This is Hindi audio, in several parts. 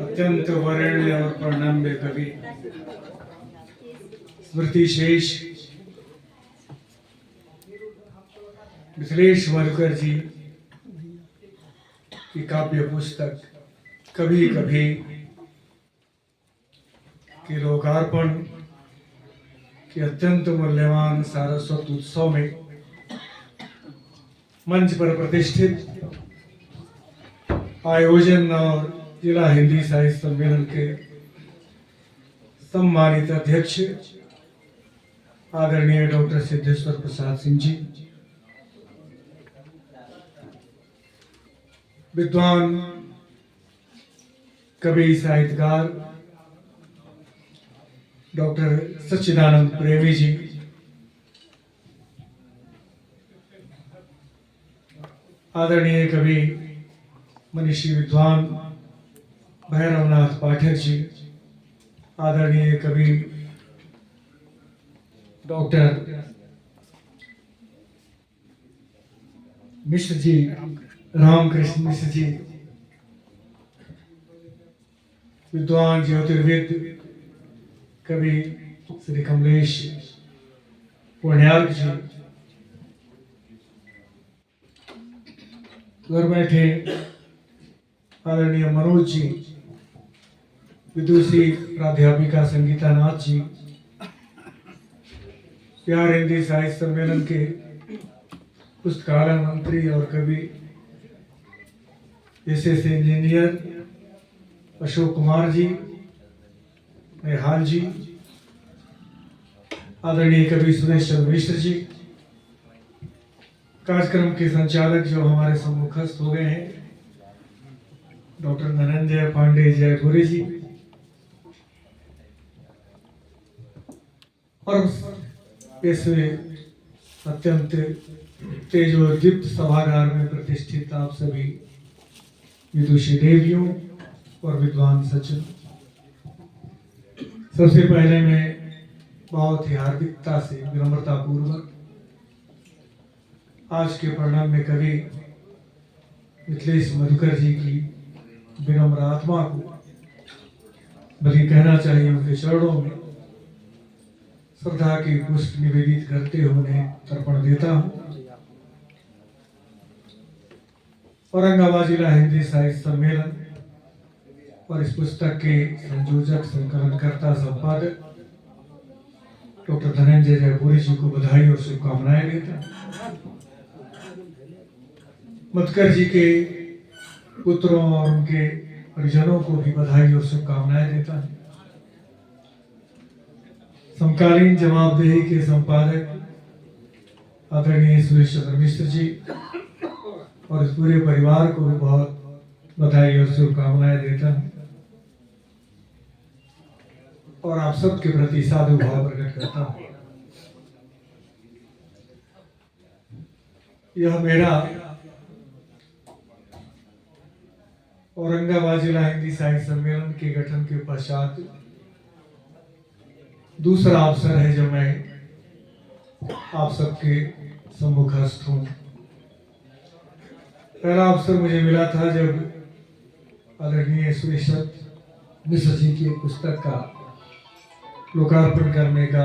अत्यंत वरेण्य और प्रणम्य कवि स्मृति शेष मिथिलेश मधुकर जी की काव्य पुस्तक कभी कभी के लोकार्पण के अत्यंत मूल्यवान सारस्वत उत्सव में मंच पर प्रतिष्ठित आयोजन और जिला हिंदी साहित्य सम्मेलन के सम्मानित अध्यक्ष आदरणीय डॉक्टर सिद्धेश्वर प्रसाद सिंह जी, विद्वान कवि साहित्यकार डॉक्टर सच्चिदानंद प्रेमी जी, आदरणीय कवि मनीषी विद्वान भैरवनाथ पाठक जी, आदरणीय कवि डॉक्टर मिश्र जी, रामकृष्ण मिश्र जी, विद्वान ज्योतिर्विद कवि श्री कमलेश पुण्यार्क जी, घर बैठे आदरणीय मनोज जी, विदुषी प्राध्यापिका संगीता नाथ जी, प्यार हिंदी साहित्य सम्मेलन के पुस्तकालय मंत्री और कवि एसएस इंजीनियर अशोक कुमार जी, निहाल जी, आदरणीय कवि सुरेश चंद्र मिश्र जी, कार्यक्रम के संचालक जो हमारे सम्मुखस्थ हो गए हैं डॉक्टर धनंजय पांडे जयपुरी जी, और इस अत्यंत तेजोदीप्त सभागार में प्रतिष्ठित आप सभी विदुषी देवियों और विद्वान सज्जन, सबसे पहले मैं बहुत ही हार्दिकता से विनम्रता पूर्वक आज के परिणाम में कवि मिथिलेश मधुकर जी की विनम्र आत्मा को, बल्कि कहना चाहिए उनके चरणों में श्रद्धा की पुष्प निवेदित करते हुए उन्हें तर्पण देता हूँ। औरंगाबाद जिला हिंदी साहित्य सम्मेलन और इस पुस्तक के संयोजक संकलनकर्ता संपादक डॉक्टर धनंजय जयपुरी जी को बधाई और शुभकामनाएं देता हूँ। मधुकर जी के पुत्रों और उनके परिजनों को भी बधाई और शुभकामनाएं देता हूँ। समकालीन जवाबदेही के संपादक आदरणीय सुरेश चंद्र मिश्र जी और इस पूरे परिवार को भी बहुत बधाई और शुभकामनाएं देता हूँ, और आप सबके प्रति साधु भाव प्रकट करता हूँ। यह मेरा औरंगाबाद जिला हिंदी साहित्य सम्मेलन के गठन के पश्चात दूसरा अवसर है जब मैं आप सबके सम्मुखस्थ हूँ। पहला अवसर मुझे मिला था जब आदरणीय सुरेश मिश्र जी की एक पुस्तक का लोकार्पण करने का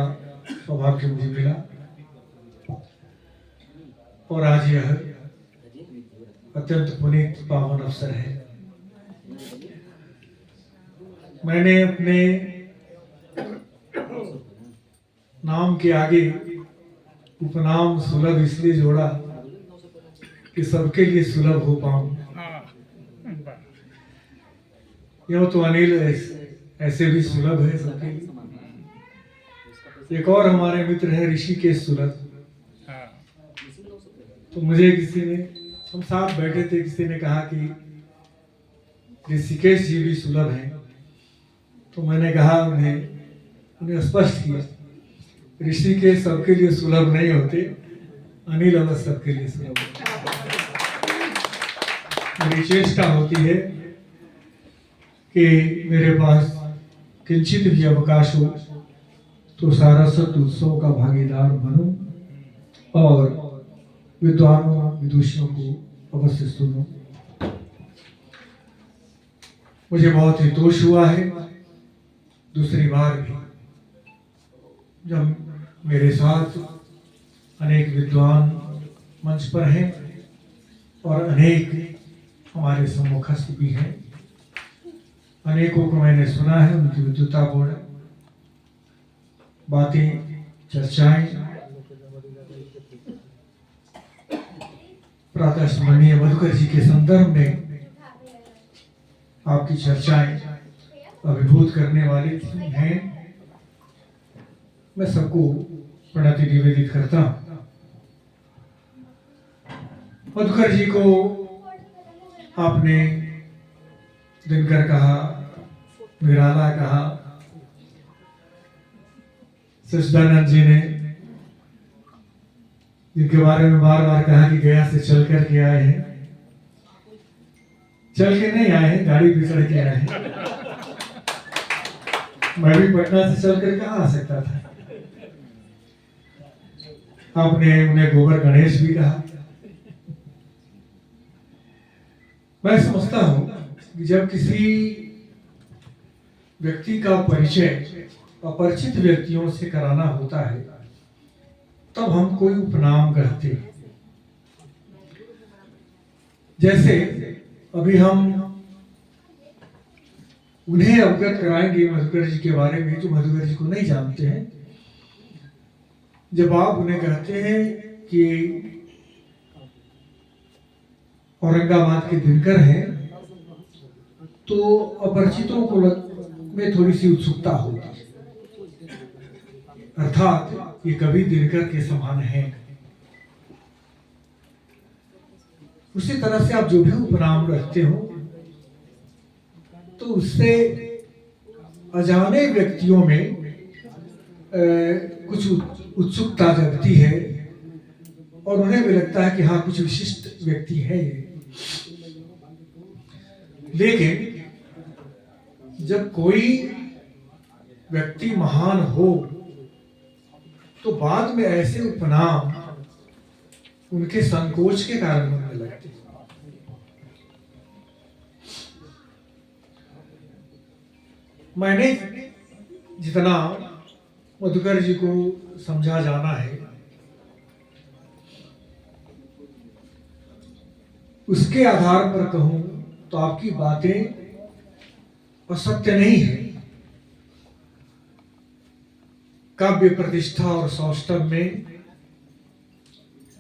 सौभाग्य मुझे मिला, और आज यह अत्यंत पुनीत पावन अवसर है। मैंने अपने नाम के आगे उपनाम सुलभ इसलिए जोड़ा कि सबके लिए सुलभ हो पाऊं। यह तो अनिल ऐसे भी सुलभ है सबके लिए। एक और हमारे मित्र है ऋषिकेश सुलभ, तो मुझे किसी ने, हम साथ बैठे थे, किसी ने कहा कि ऋषिकेश जी भी सुलभ हैं, तो मैंने कहा उन्हें स्पष्ट किया, ऋषिकेश सबके लिए सुलभ नहीं होते, अनिल अवश्य सबके लिए सुलभ। मेरी चेष्टा होती है कि मेरे पास किंचित भी अवकाश हो तो सारस्वत उत्सव का भागीदार बनूं और विद्वानों विदुषियों को अवश्य सुनो। मुझे बहुत ही दोष हुआ है दूसरी बार भी, जब मेरे साथ अनेक विद्वान मंच पर हैं और अनेक हमारे सम्मुखस्थ भी हैं। अनेकों को मैंने सुना है, उनकी विद्वतापूर्ण बातें, चर्चाएं, प्रातः स्मरणीय मधुकर जी के संदर्भ में आपकी चर्चाएं अभिभूत करने वाली थी हैं। मैं सबको प्रणति निवेदित करता हूं। मधुकर जी को आपने दिनकर कहा, निराला कहा, सच्चिदानंद जी ने जिनके बारे में बार बार कहा कि गया से चल कर के आए हैं, चल के नहीं आए हैं, गाड़ी पे चढ़ के आए हैं। मैं भी पटना से चल कर कहाँ आ सकता था। आपने उन्हें गोबर गणेश भी कहा। मैं समझता हूं कि जब किसी व्यक्ति का परिचय अपरिचित व्यक्तियों से कराना होता है तब हम कोई उपनाम कहते हैं। जैसे अभी हम उन्हें अवगत कराएंगे मधुकर जी के बारे में जो मधुकर जी को नहीं जानते हैं। जब आप उन्हें कहते हैं कि औरंगाबाद के दिनकर हैं तो अपरिचितों को में थोड़ी सी उत्सुकता होती है, अर्थात ये कभी दिनकर के समान है। उसी तरह से आप जो भी उपनाम रखते हो तो उससे अजाने व्यक्तियों में कुछ उत्सुकता जगती है और उन्हें भी लगता है कि हाँ कुछ विशिष्ट व्यक्ति है ये। लेकिन जब कोई व्यक्ति महान हो तो बाद में ऐसे उपनाम उनके संकोच के कारण होने लगते हैं। मैंने जितना मधुकर जी को समझा जाना है उसके आधार पर कहूं तो आपकी बातें असत्य नहीं है। काव्य प्रतिष्ठा और सौष्ठव में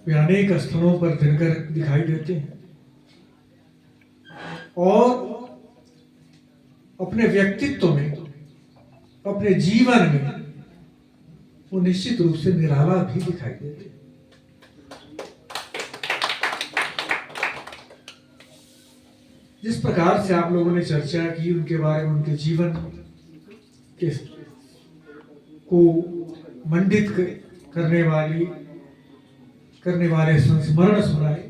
वे अनेक स्थलों पर दिनकर दिखाई देते हैं और अपने व्यक्तित्व में, अपने जीवन में वो निश्चित रूप से निराला भी दिखाई देते हैं। जिस प्रकार से आप लोगों ने चर्चा की उनके बारे में, उनके जीवन के को मंडित करने वाले संस्मरण सुनाए,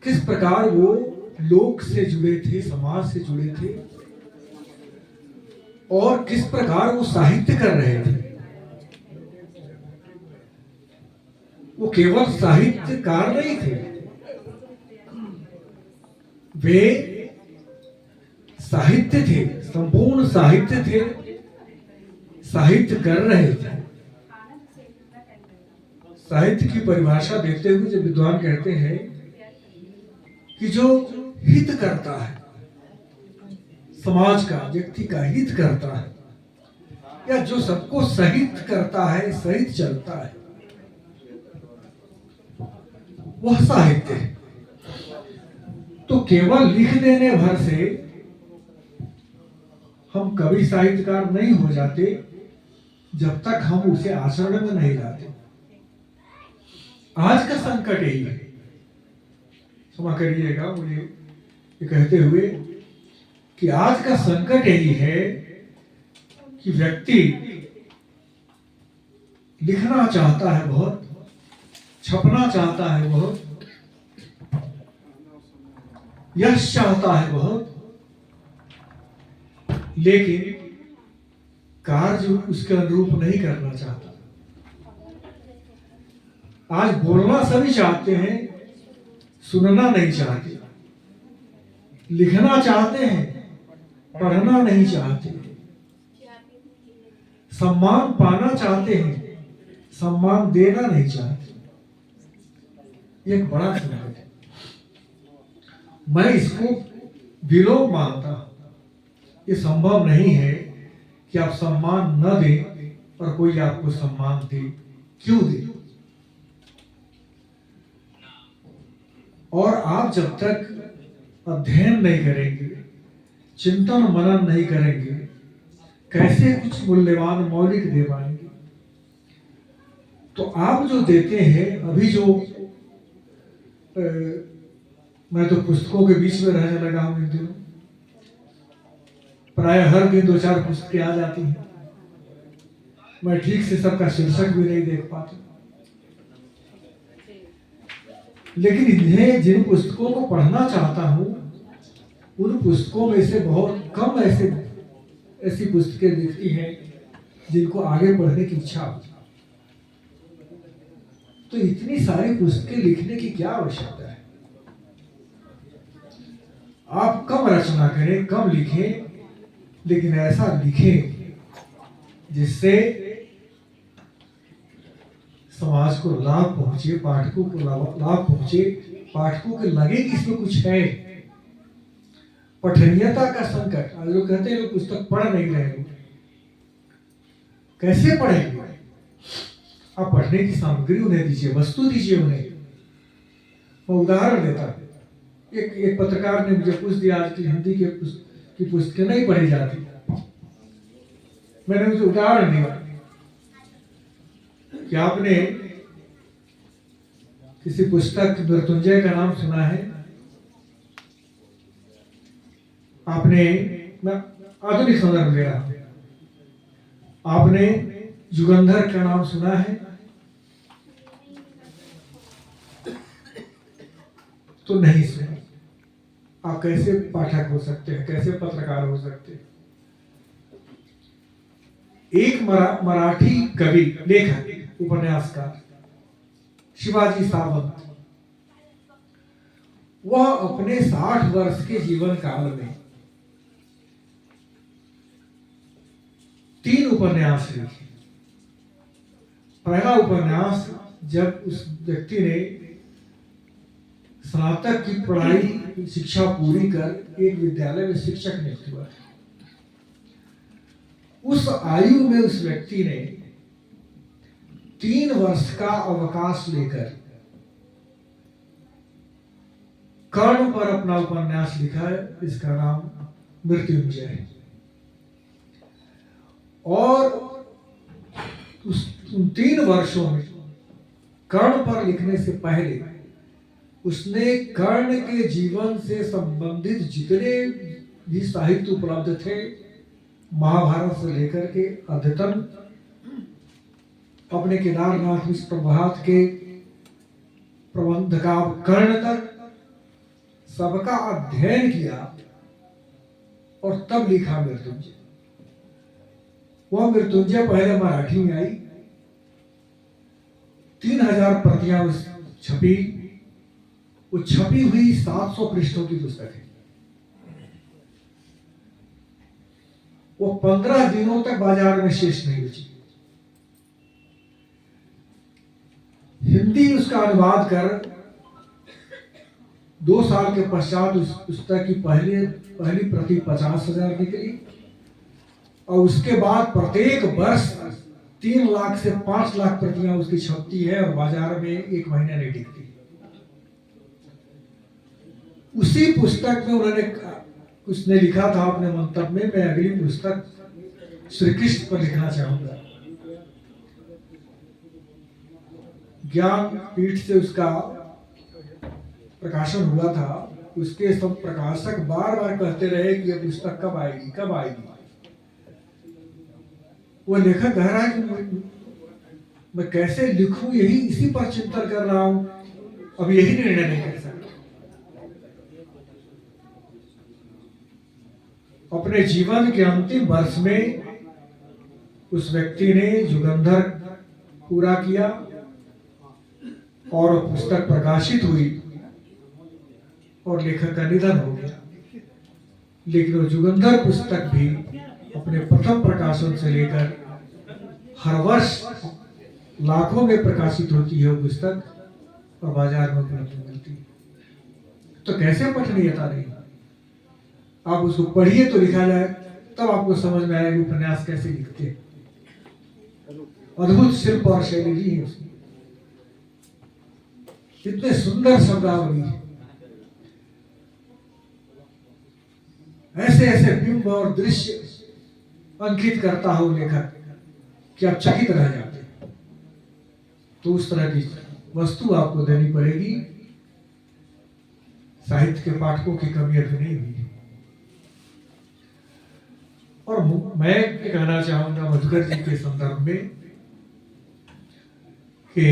किस प्रकार वो लोक से जुड़े थे, समाज से जुड़े थे और किस प्रकार वो साहित्य कर रहे थे। वो केवल साहित्यकार नहीं थे, वे साहित्य थे, संपूर्ण साहित्य थे, साहित्य कर रहे थे। साहित्य की परिभाषा देते हुए जब विद्वान कहते हैं कि जो हित करता है, समाज का, व्यक्ति का हित करता है, या जो सबको सहित करता है, सहित चलता है, वह साहित्य है। तो केवल लिख देने भर से हम कभी साहित्यकार नहीं हो जाते जब तक हम उसे आचरण में नहीं लाते। आज का संकट यही है, क्षमा करिएगा मुझे ये कहते हुए कि आज का संकट यही है कि व्यक्ति लिखना चाहता है बहुत, छपना चाहता है बहुत, यश चाहता है बहुत, लेकिन कार्य उसके अनुरूप नहीं करना चाहता। आज बोलना सभी चाहते हैं, सुनना नहीं चाहते। लिखना चाहते हैं, पढ़ना नहीं चाहते। सम्मान पाना चाहते हैं, सम्मान देना नहीं चाहते। ये एक बड़ा संकट है। मैं इसको विलोप मानता हूं। ये संभव नहीं है कि आप सम्मान न दें और कोई आपको सम्मान दे। क्यों दे? और आप जब तक अध्ययन नहीं करेंगे, चिंतन मनन नहीं करेंगे, कैसे कुछ मूल्यवान मौलिक दे पाएंगे? तो आप जो देते हैं, अभी जो मैं तो पुस्तकों के बीच में रहने लगा हूं इन दिनों। प्राय हर दिन 2-4 पुस्तकें आ जाती हैं। मैं ठीक से सबका शीर्षक भी नहीं देख पाता, लेकिन इन्हें जिन पुस्तकों को पढ़ना चाहता हूं, उन पुस्तकों में से बहुत कम ऐसी पुस्तकें दिखती हैं जिनको आगे पढ़ने की इच्छा हो। तो इतनी सारी पुस्तकें लिखने की क्या आवश्यकता है? आप कम रचना करें, कम लिखें, लेकिन ऐसा लिखें जिससे समाज को लाभ पहुंचे, पाठकों को लाभ पहुंचे, पाठकों को लगे कि इसमें कुछ है। पठनीयता का संकट। आज लोग कहते हैं लोग पुस्तक पढ़ नहीं रहे हैं। कैसे पढ़ेंगे? आप पढ़ने की सामग्री उन्हें दीजिए, वस्तु दीजिए उन्हें। मैं उदाहरण देता हूं। एक पत्रकार ने मुझे पूछ दिया, आज की हिंदी की पुस्तकें नहीं पढ़ी जाती। मैंने उसे उदाहरण दिया कि आपने किसी पुस्तक मृत्युंजय का नाम सुना है? आपने, मैं आधुनिक संदर्भ ले रहा हूं, आपने युगंधर का नाम सुना है? तो नहीं सुना। आप कैसे पाठक हो सकते हैं, कैसे पत्रकार हो सकते हैं? एक मराठी कवि, लेखक, उपन्यासकार शिवाजी सावंत, वह अपने 60 वर्ष के जीवन काल में 3 उपन्यास लिखे। पहला उपन्यास जब उस व्यक्ति ने स्नातक की पढ़ाई, शिक्षा पूरी कर एक विद्यालय में शिक्षक नियुक्त हुआ। उस आयु में उस व्यक्ति ने 3 वर्ष का अवकाश लेकर कर्ण पर अपना उपन्यास लिखा है। इसका नाम मृत्युंजय है। और उन 3 वर्षों में कर्ण पर लिखने से पहले उसने कर्ण के जीवन से संबंधित जितने भी साहित्य उपलब्ध थे, महाभारत से लेकर के अद्यतन अपने केदारनाथ मिश्र प्रभात के प्रबंधकाव्य कर्ण तक सबका अध्ययन किया और तब लिखा मृत्युंजय। वह मृत्युंजय पहले मराठी में आई, 3000 प्रतियां उस छपी। वो छपी हुई 700 पृष्ठों की पुस्तक है। वो 15 दिनों तक बाजार में शेष नहीं बची। हिंदी उसका अनुवाद कर 2 साल के पश्चात उस पुस्तक की पहली प्रति 50,000 निकली और उसके बाद प्रत्येक वर्ष 3 लाख से 5 लाख प्रतियां उसकी छपती है और बाजार में 1 महीना नहीं टिकती। उसी पुस्तक में उसने लिखा था अपने मंतव्य में, मैं अगली पुस्तक श्री कृष्ण पर लिखना चाहूंगा। ज्ञान पीठ से उसका प्रकाशन हुआ था। उसके सब प्रकाशक बार बार कहते रहे कि यह पुस्तक कब आएगी, कब आएगी। वो लेखक कह रहा है कि मैं कैसे लिखूं, इसी पर चिंतन कर रहा हूं, अब यही निर्णय नहीं कर सकता। अपने जीवन के अंतिम वर्ष में उस व्यक्ति ने युगंधर पूरा किया और पुस्तक प्रकाशित हुई और लेखक का निधन हो गया। लेकिन वो जुगंधर पुस्तक भी अपने प्रथम प्रकाशन से लेकर हर वर्ष लाखों में प्रकाशित होती है वो पुस्तक और बाजार में उपलब्ध मिलती है। तो कैसे पठनीयता नहीं? आप उसको पढ़िए तो लिखा जाए, तब आपको समझ में आएगा उपन्यास कैसे लिखते हैं। अद्भुत शिल्प और शैली है उसमें, इतने सुंदर शब्दावली है, ऐसे ऐसे बिंब और दृश्य अंकित करता हो लेखक कि आप चकित रह जाते हैं। तो उस तरह की वस्तु आपको देनी पड़ेगी। साहित्य के पाठकों की कमी अभी नहीं हुई है। और मैं ये कहना चाहूंगा मधुकर जी के संदर्भ में कि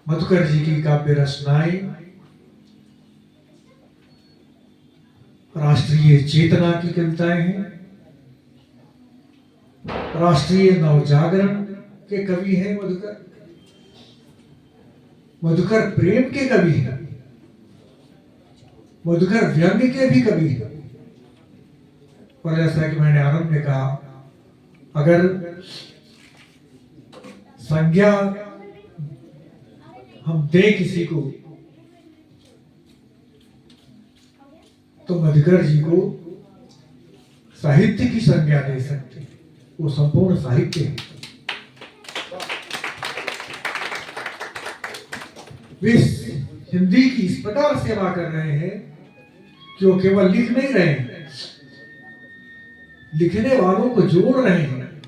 मधुकर जी की काव्य रचनाएं राष्ट्रीय चेतना की कविताएं हैं, राष्ट्रीय नवजागरण के कवि हैं मधुकर। मधुकर प्रेम के कवि हैं, मधुकर व्यंग्य के भी कवि हैं। और जैसा कि मैंने आरंभ में कहा, अगर संज्ञा हम दे किसी को तो मधुकर जी को साहित्य की संज्ञा दे सकते हैं। वो संपूर्ण साहित्य है। वे हिंदी की इस प्रकार सेवा कर रहे हैं कि वो केवल लिख नहीं रहे हैं, लिखने वालों को जोड़ रहे हैं,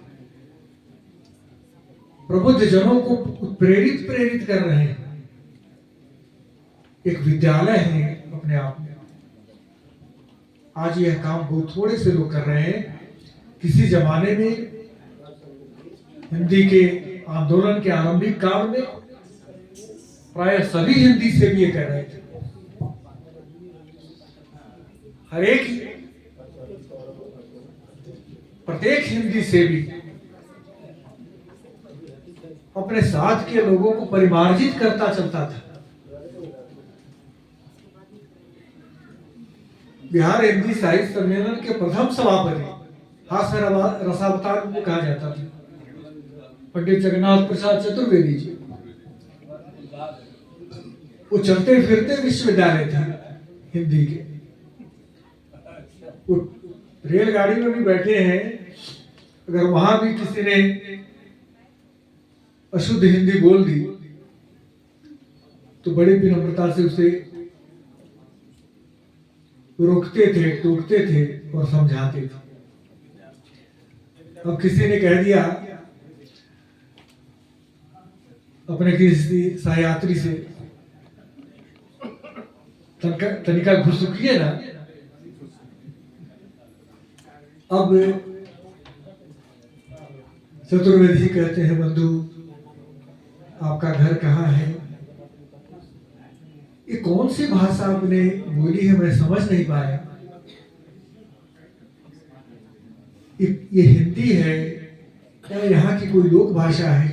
प्रबुद्ध जनों को प्रेरित कर रहे हैं। एक विद्यालय है अपने आप में। आज यह काम बहुत थोड़े से लोग कर रहे हैं। किसी जमाने में हिंदी के आंदोलन के आरंभिक काल में प्राय सभी हिंदी से भी ये कह रहे थे। हर एक प्रत्येक हिंदी से भी अपने साथ के लोगों को परिमार्जित करता चलता था। बिहार हिंदी साहित्य सम्मेलन के प्रथम सभापति हास्य रसावतार को कहा जाता था पंडित जगन्नाथ प्रसाद चतुर्वेदी जी। वो चलते फिरते विश्वविद्यालय थे हिंदी के। वो रेलगाड़ी में भी बैठे हैं, अगर वहां भी किसी ने अशुद्ध हिंदी बोल दी तो बड़ी विनम्रता से उसे रोकते थे, टोकते थे और समझाते थे। अब किसी ने कह दिया अपने किसी सहयात्री से, तनिका घुसुकिए ना। अब चतुर्वेदी जी कहते हैं, बंधु आपका घर कहाँ है? ये कौन सी भाषा आपने बोली है, मैं समझ नहीं पाया। ये हिंदी है या यहाँ की कोई लोक भाषा है?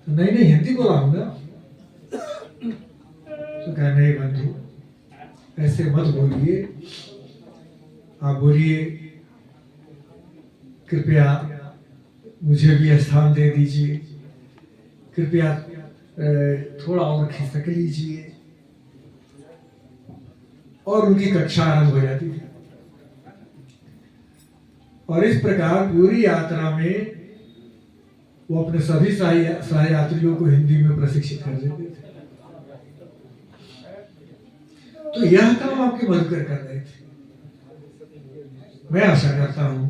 तो नहीं हिंदी बोला हूं ना। तो कहा नहीं बंधु ऐसे मत बोलिए, आप बोलिए कृपया मुझे भी स्थान दे दीजिए, कृपया थोड़ा और खिसक लीजिए। और उनकी कक्षा आरंभ हो जाती थी। और इस प्रकार पूरी यात्रा में वो अपने सभी सहयात्रियों को हिंदी में प्रशिक्षित कर देते थे। तो यह काम आपके मधुकर कर रहे थे। मैं आशा करता हूं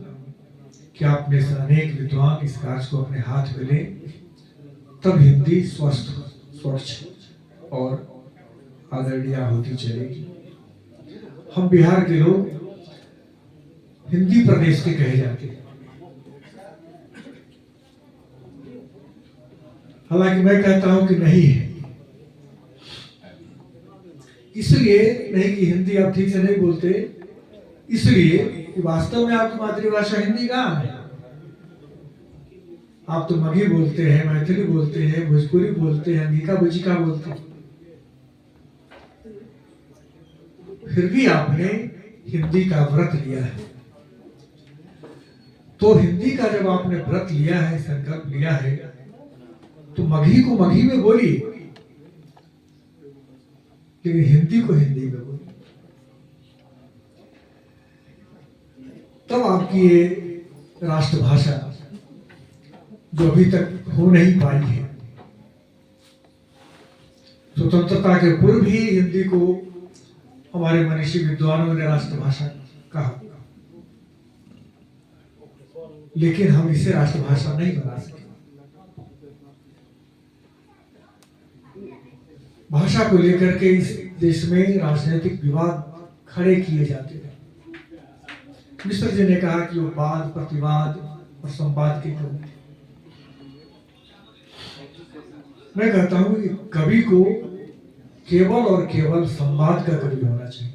कि आप में से अनेक विद्वान इस कार्य को अपने हाथ में लें, तब हिंदी स्वस्थ, स्वच्छ और आदरणीय होती चलेगी। हम बिहार के लोग हिंदी प्रदेश के कहे जाते हैं। हालांकि मैं कहता हूं कि नहीं है। इसलिए नहीं कि हिंदी आप ठीक से नहीं बोलते, इसलिए कि वास्तव में आपकी मातृभाषा हिंदी कहाँ है? आप तो मगही बोलते हैं, मैथिली बोलते हैं, भोजपुरी बोलते हैं, अंगिका बुजिका बोलते हैं। फिर भी आपने हिंदी का व्रत लिया है। तो हिंदी का जब आपने व्रत लिया है, संकल्प लिया है, तो मगही को मगही में बोलिए, लेकिन हिंदी को हिंदी में बोलिए। तब आपकी ये राष्ट्रभाषा जो अभी तक हो नहीं पाई है, स्वतंत्रता के पूर्व ही हिंदी को हमारे मनीषी विद्वानों ने राष्ट्रभाषा कहा, लेकिन हम इसे राष्ट्रभाषा नहीं बना सके। भाषा को लेकर के इस देश में राजनीतिक विवाद खड़े किए जाते हैं। मिश्र जी ने कहा कि वो वाद, प्रतिवाद और संवाद के कवि। मैं कहता हूं कि कवि को केवल और केवल संवाद का कवि होना चाहिए।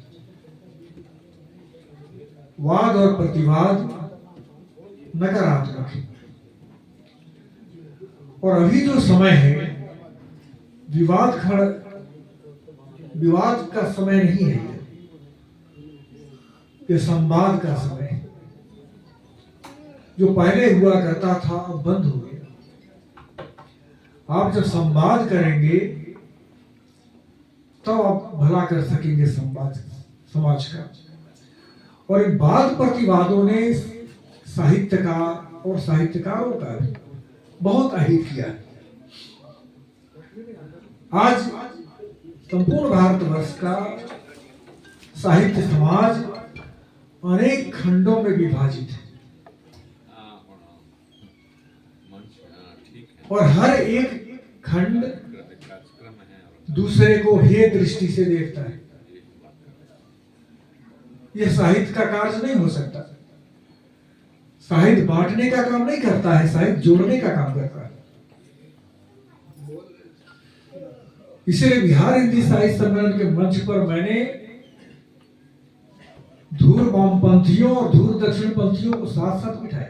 वाद और प्रतिवाद नकारात्मक है। और अभी जो समय है, विवाद का समय नहीं है, ये संवाद का समय है। जो पहले हुआ करता था अब बंद हो गया। आप जब संवाद करेंगे तब आप भला कर सकेंगे समाज का। और इन वाद प्रतिवादों ने साहित्य का और साहित्यकारों का बहुत अहित किया। आज संपूर्ण भारतवर्ष का साहित्य समाज अनेक खंडों में विभाजित है और हर एक खंड दूसरे को हे दृष्टि से देखता है। यह साहित्य का कार्य नहीं हो सकता। साहित्य बांटने का काम नहीं करता है, साहित्य जोड़ने का काम करता है। इसलिए बिहार हिंदी साहित्य सम्मेलन के मंच पर मैंने धूर वामपंथियों और धूर दक्षिणपंथियों को साथ साथ बिठाया।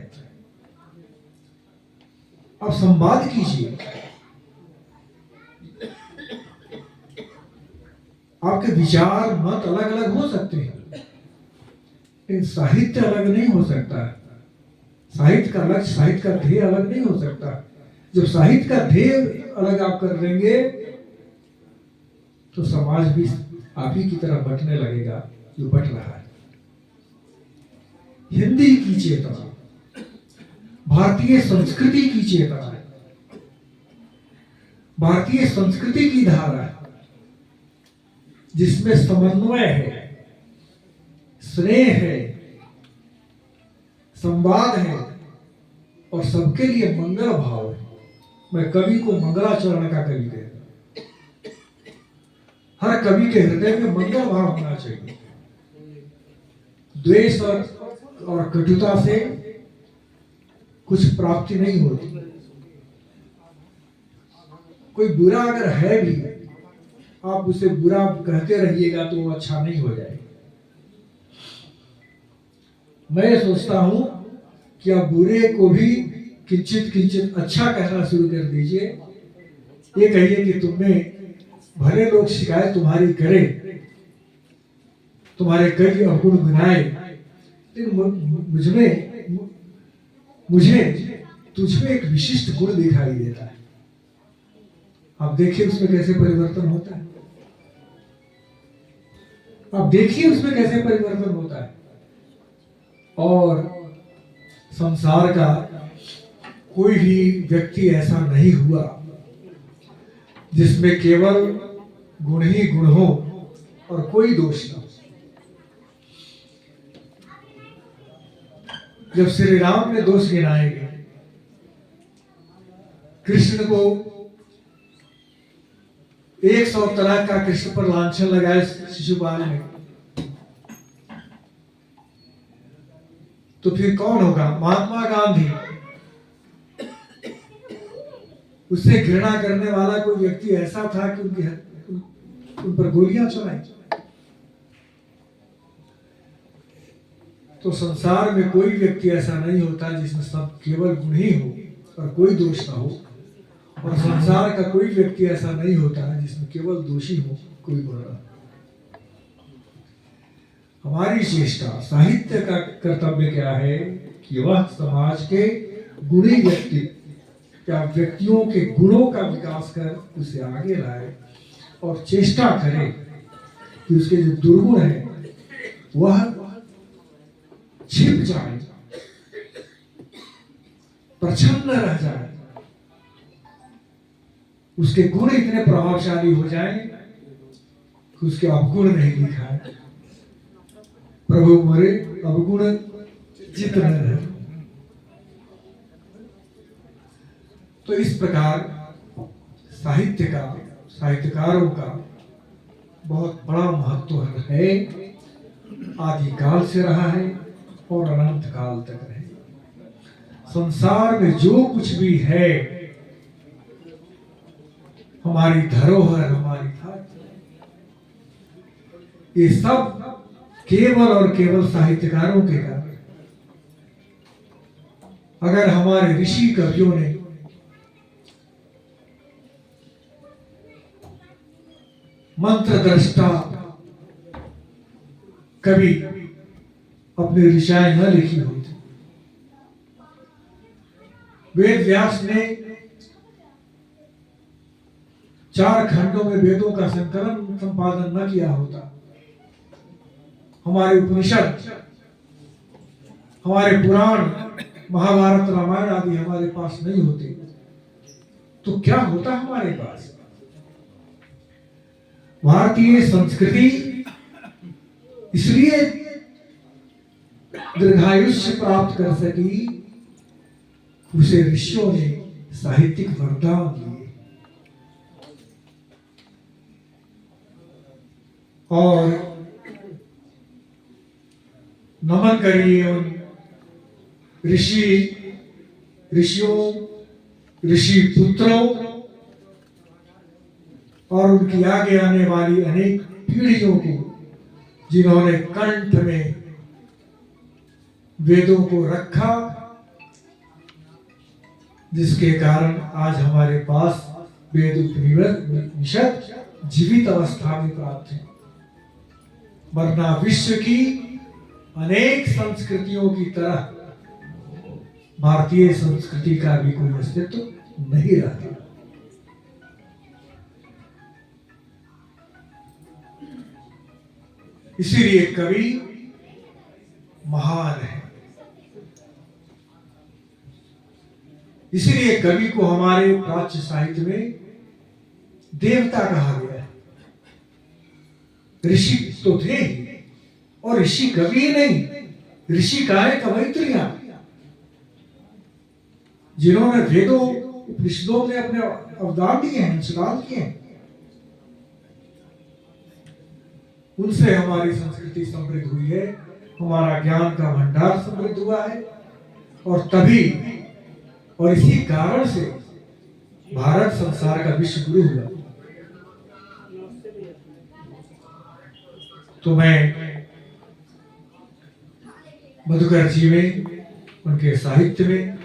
अब संवाद कीजिए। आपके विचार मत अलग अलग हो सकते हैं, लेकिन साहित्य अलग नहीं हो सकता। साहित्य का लक्ष्य, साहित्य का ध्येय अलग नहीं हो सकता। जब साहित्य का ध्येय अलग आप कर देंगे तो समाज भी आप ही की तरफ बंटने लगेगा जो बंट रहा है। हिंदी की चेतना, भारतीय संस्कृति की चेतना है, भारतीय संस्कृति की धारा है, जिसमें समन्वय है, स्नेह है, संवाद है और सबके लिए मंगल भाव है। मैं कवि को मंगलाचरण का कवि कहता हूं। हर कवि के हृदय में मंगल भाव होना चाहिए। द्वेष और कटुता से कुछ प्राप्ति नहीं होती। कोई बुरा अगर है भी, आप उसे बुरा कहते रहिएगा तो वो अच्छा नहीं हो जाएगा। मैं सोचता हूं कि आप बुरे को भी किंचित किंचित अच्छा कहना शुरू कर दीजिए। ये कहिए कि तुमने भले लोग शिकायत तुम्हारी करें, तुम्हारे कई अवगुण गिनाए, लेकिन मुझे तुझमें एक विशिष्ट गुण दिखाई देता है। आप देखिए उसमें कैसे परिवर्तन होता है। आप देखिए उसमें कैसे परिवर्तन होता है। और संसार का कोई भी व्यक्ति ऐसा नहीं हुआ जिसमें केवल गुण ही गुण हो और कोई दोष ना हो। जब श्री राम ने दोष गिनाए गए, कृष्ण को 100 तरह का कृष्ण पर लांछन लगाए शिशुपाल ने, तो फिर कौन होगा? महात्मा गांधी। उससे घृणा करने वाला कोई व्यक्ति ऐसा था कि उन पर गोलियां चलाई। तो संसार में कोई व्यक्ति ऐसा नहीं होता जिसमें सब केवल गुण ही हो और कोई दोष ना हो, और संसार का कोई व्यक्ति ऐसा नहीं होता जिसमें केवल दोषी हो, कोई गुण ना हो। हमारी चेष्टा, साहित्य का कर्तव्य क्या है कि वह समाज के गुणी व्यक्ति या व्यक्तियों के गुणों का विकास कर उसे आगे लाए और चेष्टा करे कि उसके जो दुर्गुण है वह छिप जाए, प्रछन्न रह जाए, उसके गुण इतने प्रभावशाली हो जाएं कि उसके अवगुण नहीं दिखाए। प्रभु मोरे अवगुण जितने रहे। तो इस प्रकार साहित्य का, साहित्यकारों का बहुत बड़ा महत्व है, आदिकाल से रहा है और अनंत काल तक रहे। संसार में जो कुछ भी है, हमारी धरोहर, हमारी धातु, ये सब केवल और केवल साहित्यकारों के कारण। अगर हमारे ऋषि कवियों ने मंत्र दृष्टा कभी अपनी ऋचाएं न लिखी होती, वेद व्यास ने 4 खंडों में वेदों का संकलन संपादन न किया होता, हमारे उपनिषद, हमारे पुराण, महाभारत, रामायण आदि हमारे पास नहीं होते, तो क्या होता हमारे पास? भारतीय संस्कृति इसलिए दीर्घायुष्य प्राप्त कर सकी, उसे ऋषियों ने साहित्यिक वरदान दिए। और नमन करिए उन ऋषियों, ऋषि पुत्रों और उनकी आगे आने वाली अनेक पीढ़ियों को, जिन्होंने कंठ में वेदों को रखा, जिसके कारण आज हमारे पास वेद उपनिषद जीवित अवस्था में प्राप्त है। वरना विश्व की अनेक संस्कृतियों की तरह भारतीय संस्कृति का भी कोई अस्तित्व नहीं रहता। इसीलिए कवि महान है। इसीलिए कवि को हमारे प्राच्य साहित्य में देवता कहा गया है। ऋषि तो थे ही, और ऋषि कवि नहीं, ऋषि काहे कवयित्रियां, जिन्होंने वेदों उपनिषदों में अपने अवदान दिए हैं, अंशदान किए हैं। उनसे हमारी संस्कृति समृद्ध हुई है, हमारा ज्ञान का भंडार समृद्ध हुआ है, और तभी और इसी कारण से भारत संसार का विश्व गुरु हुआ। तो मैं मधुकर जी में, उनके साहित्य में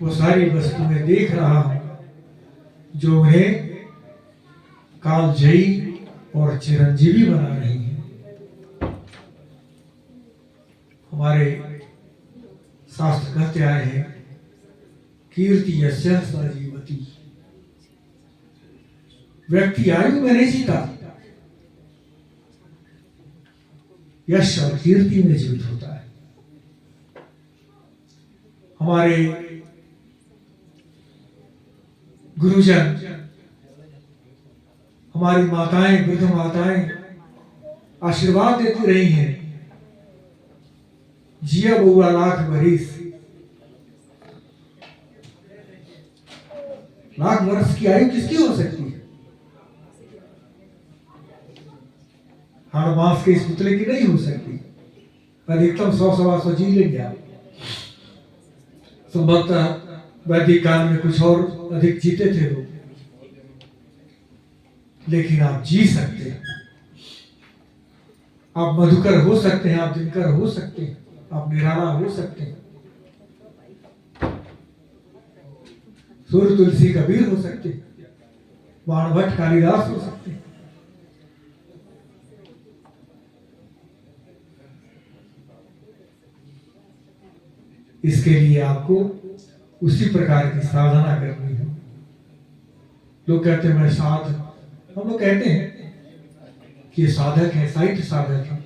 वो सारी वस्तुएं देख रहा हूं जो उन्हें कालजयी और चिरंजीवी बना रही है। हमारे शास्त्र कहते आए हैं, कीर्ति यस्य स जीवति। व्यक्ति आयु में नहीं जीता, यश और कीर्ति में जीवित होता है। हमारे गुरुजन, हमारी माताएं, वृद्ध माताएं आशीर्वाद देती रही हैं, जिया बउआ लाख बरिस। लाख वर्ष की आयु किसकी हो सकती है? हाड़ मांस के इस पुतले की नहीं हो सकती। अधिकतम 100-125 जी लेंगे आप। संभवतः वैदिक काल में कुछ और अधिक जीते थे लोग, लेकिन आप जी सकते हैं। आप मधुकर हो सकते हैं, आप दिनकर हो सकते हैं, आप निराला हो सकते हैं, सूर्य तुलसी कबीर हो सकते हैं, बाणभट्ट कालिदास हो सकते हैं। इसके लिए आपको उसी प्रकार की साधना करनी है। लोग कहते हैं मैं हम लोग कहते हैं कि साधक है, साहित्य साधक है।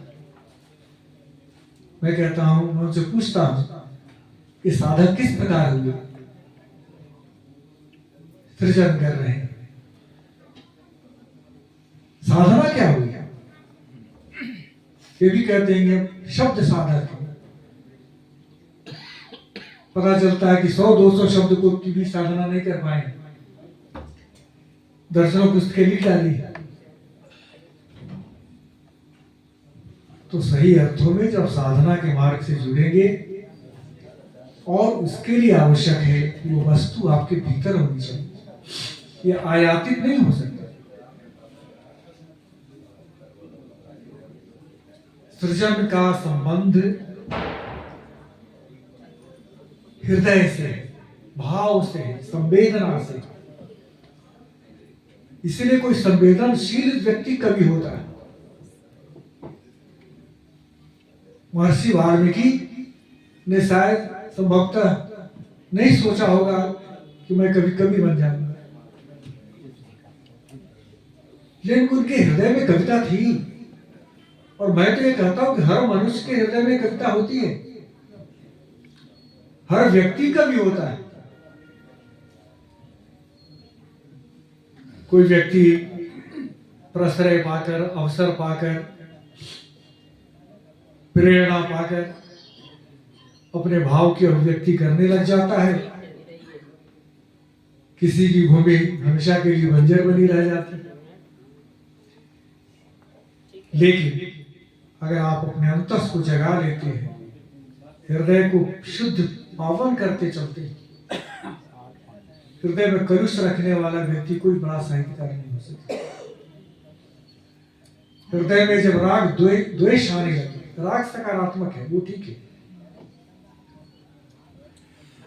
मैं कहता हूं, मैं उनसे पूछता हूं कि साधक किस प्रकार हुए, सृजन कर रहे हैं, साधना क्या हुई? ये भी कहते हैं शब्द साधक है। पता चलता है कि 100-200 शब्द को की भी साधना नहीं कर पाए, दर्शनों पुस्तकें लिख डाली। तो सही अर्थों में जब साधना के मार्ग से जुड़ेंगे और उसके लिए आवश्यक है कि वो वस्तु आपके भीतर होनी चाहिए, ये आयातित नहीं हो सकता। सृजन का संबंध हृदय से, भाव से, संवेदना से। इसलिए कोई संवेदनशील व्यक्ति कभी होता है। महर्षि वाल्मीकि ने शायद संभवतः नहीं सोचा होगा कि मैं कभी कभी बन जाऊंगा, लेकिन उनके हृदय में कविता थी। और मैं तो ये कहता हूं कि हर मनुष्य के हृदय में कविता होती है, हर व्यक्ति का भी होता है। कोई व्यक्ति प्रश्रय पाकर, अवसर पाकर, प्रेरणा पाकर अपने भाव की अभिव्यक्ति करने लग जाता है। किसी की भूमि हमेशा के लिए बंजर बनी रह जाती है। लेकिन अगर आप अपने अंतस को जगा लेते हैं, हृदय को शुद्ध पावन करते चलते हैं, हृदय में कलुष रखने वाला व्यक्ति कोई बड़ा साहित्यकार नहीं हो सकता। हृदय में जब राग द्वेष आने लगे, राग सकारात्मक है, वो ठीक है,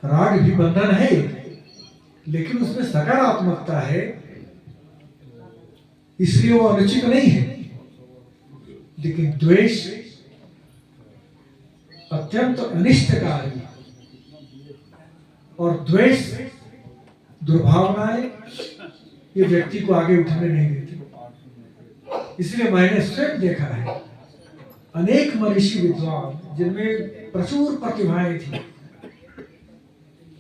राग भी बंधन है, लेकिन उसमें सकारात्मकता है, इसलिए वो अनुचित नहीं है। लेकिन द्वेष अत्यंत अनिष्टकारी, और द्वेष दुर्भावनाएं ये व्यक्ति को आगे उठने नहीं देती। इसलिए मैंने स्वयं देखा है अनेक मनीषी विद्वान जिनमें प्रचुर प्रतिभाएं थी,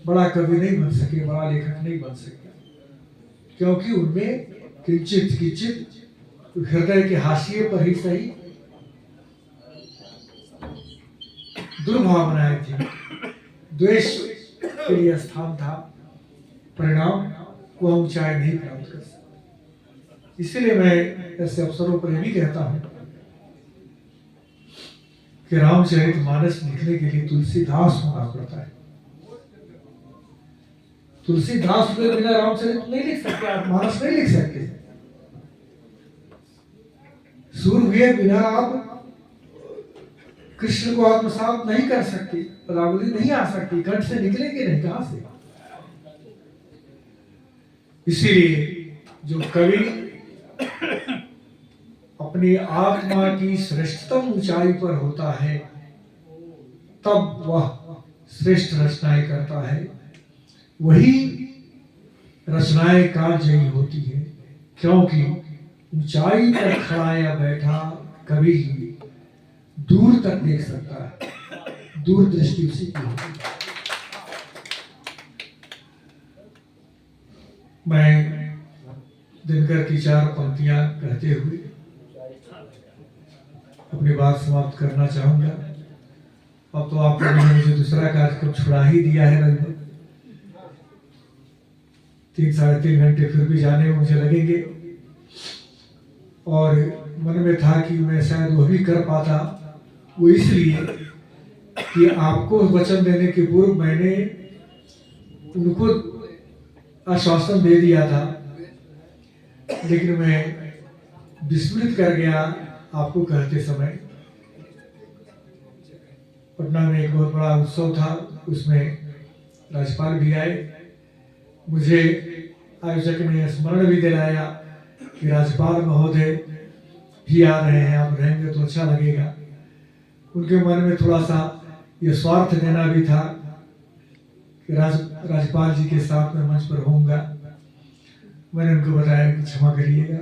बड़ा कवि नहीं बन सके, बड़ा लेखक नहीं बन सके, क्योंकि उनमें किंचित हृदय के हाशिए पर ही सही दुर्भावनाएं थी, द्वेष के लिए स्थान था, परिणाम को हम ऊंचाई नहीं प्राप्त कर सकते। इसलिए मैं ऐसे अवसरों पर भी कहता हूं कि रामचरितमानस लिखने के लिए तुलसीदास होना पड़ता है। तुलसीदास के बिना रामचरित नहीं लिख सकते, आप मानस नहीं लिख सकते। सूर हुए बिना आप कृष्ण को आत्मसात नहीं कर सकते, पदावली नहीं आ सकती, कंठ से निकलेंगे नहीं, कहां से? इसीलिए जो कवि अपनी आत्मा की श्रेष्ठतम ऊंचाई पर होता है, तब वह श्रेष्ठ रचनाएं करता है, वही रचनाएं कालजयी होती है। क्योंकि ऊंचाई पर खड़ा या बैठा कभी ही दूर तक देख सकता है, दूरदृष्टि उसी की होती है। मैं दिनकर की 4 पंक्तियां कहते हुए अपनी बात समाप्त करना चाहूंगा। अब तो आप लोगों ने मुझे दूसरा कार्यक्रम छुड़ा ही दिया है, लगभग 3-3.5 घंटे फिर भी जाने में मुझे लगेंगे। और मन में था कि मैं शायद वह भी कर पाता, वो इसलिए कि आपको वचन देने के पूर्व मैंने उनको आश्वासन दे दिया था, लेकिन मैं विस्मृत कर गया आपको कहते समय। पटना में एक बहुत बड़ा उत्सव था, उसमें राज्यपाल भी आए। मुझे आयोजक ने स्मरण भी दिलाया कि राज्यपाल महोदय भी आ रहे हैं, आप रहेंगे तो अच्छा लगेगा। उनके मन में थोड़ा सा ये स्वार्थ देना भी था कि राज्यपाल जी के साथ मैं मंच पर होऊंगा। मैंने उनको बताया कि क्षमा करिएगा,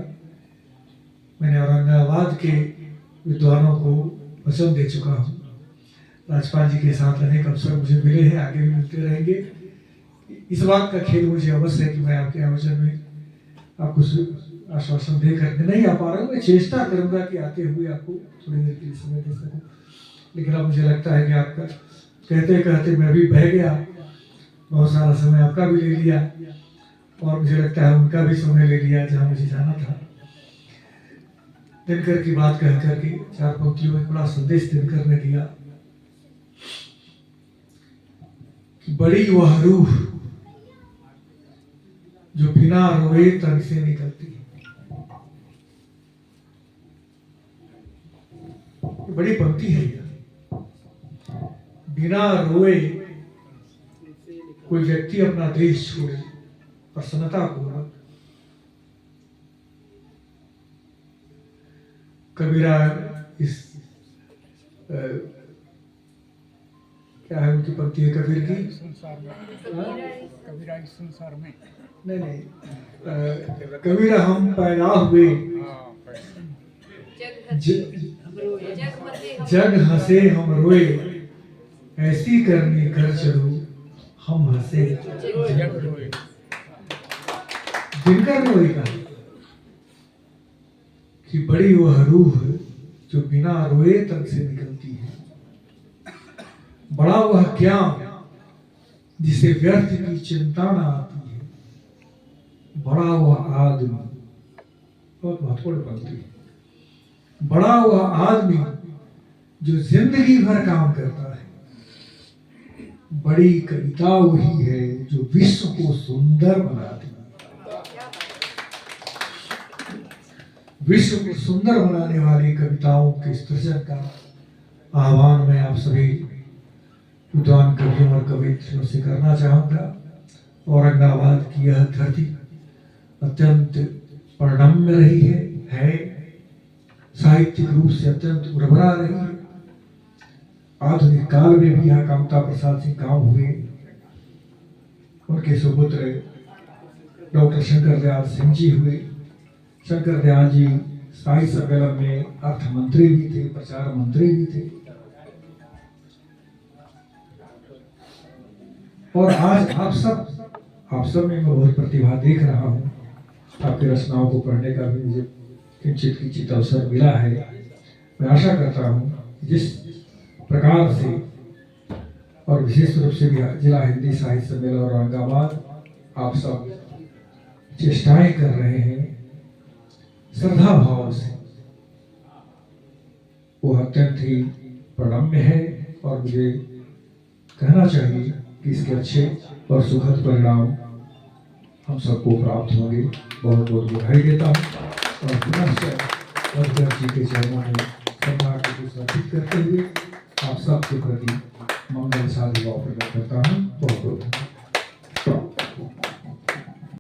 मैंने औरंगाबाद के विद्वानों को वचन दे चुका हूँ। राज्यपाल जी के साथ अनेक अवसर मुझे मिले हैं, आगे भी मिलते रहेंगे। इस बात का खेद मुझे अवश्य है कि मैं आपके आयोजन में आपको आश्वासन देकर नहीं आ पा रहा हूँ। मैं चेष्टा करूंगा कि आते हुए आपको थोड़ी देर के लिए समय दे सकूं, लेकिन अब मुझे लगता है कि आपका कहते कहते मैं भी बह गया, बहुत सारा समय आपका भी ले लिया और मुझे लगता है उनका भी समय ले लिया जहाँ मुझे जाना था। दिनकर की बात कह करके 4 पंक्तियों में बड़ा संदेश दिनकर ने दिया कि बड़ी वह रूह जो बिना रोए तन से निकलती है। बड़ी पंक्ति है यह। बिना रोए कोई व्यक्ति अपना देश छोड़े प्रसन्नता पूर्वक। कबीरा इस क्या है उनकी पंक्ति है कबीर की, कबीरा इस संसार में नहीं कबीरा हम पैदा हुए जग हंसे हम रोए, ऐसी करनी कर चलो हम हंसे जग रोए। दिनकर ने वही कहा कि बड़ी वह रूह जो बिना रोए तन से निकलती है, बड़ा वह ज्ञान जिसे व्यर्थ की चिंता न आती है, बड़ा वह आदमी, बहुत महत्वपूर्ण पंक्ति है, बड़ा वह आदमी जो जिंदगी भर काम करता है। बड़ी कविता वही है जो विश्व को सुंदर बनाती है। विश्व को सुंदर बनाने वाली कविताओं के सृजन का आह्वान मैं आप सभी विद्वान कवियों और कवित्रियों से करना चाहूंगा। औरंगाबाद की यह धरती अत्यंत प्रणम्य रही है साहित्यिक रूप से अत्यंत उर्वरा रही है। आधुनिक काल में भी यहाँ कामता प्रसाद सिंह काम हुए, उनके सुपुत्र डॉक्टर शंकर दयाल सिंह जी हुए। शंकर दयाल जी साहित्य सम्मेलन में अर्थ मंत्री भी थे, प्रचार मंत्री भी थे। और आज आप सब में मैं बहुत प्रतिभा देख रहा हूँ। आपकी रचनाओं को पढ़ने का भी मुझे किंचित अवसर मिला है। मैं आशा करता हूँ जिस प्रकार से और विशेष रूप से जिला हिंदी साहित्य सम्मेलन औरंगाबाद आप सब चेष्टाएं कर रहे हैं श्रद्धा भाव से, वो अत्यंत ही प्रणम्य है और मुझे कहना चाहिए कि इसके अच्छे और सुखद परिणाम हम सबको प्राप्त होंगे। बहुत बहुत बधाई देता हूँ और पुनः जी के चरणों में सम्मान को समर्पित करते हुए आप सबके प्रति मंगल साधु भाव प्रकट करता हूँ। बहुत बहुत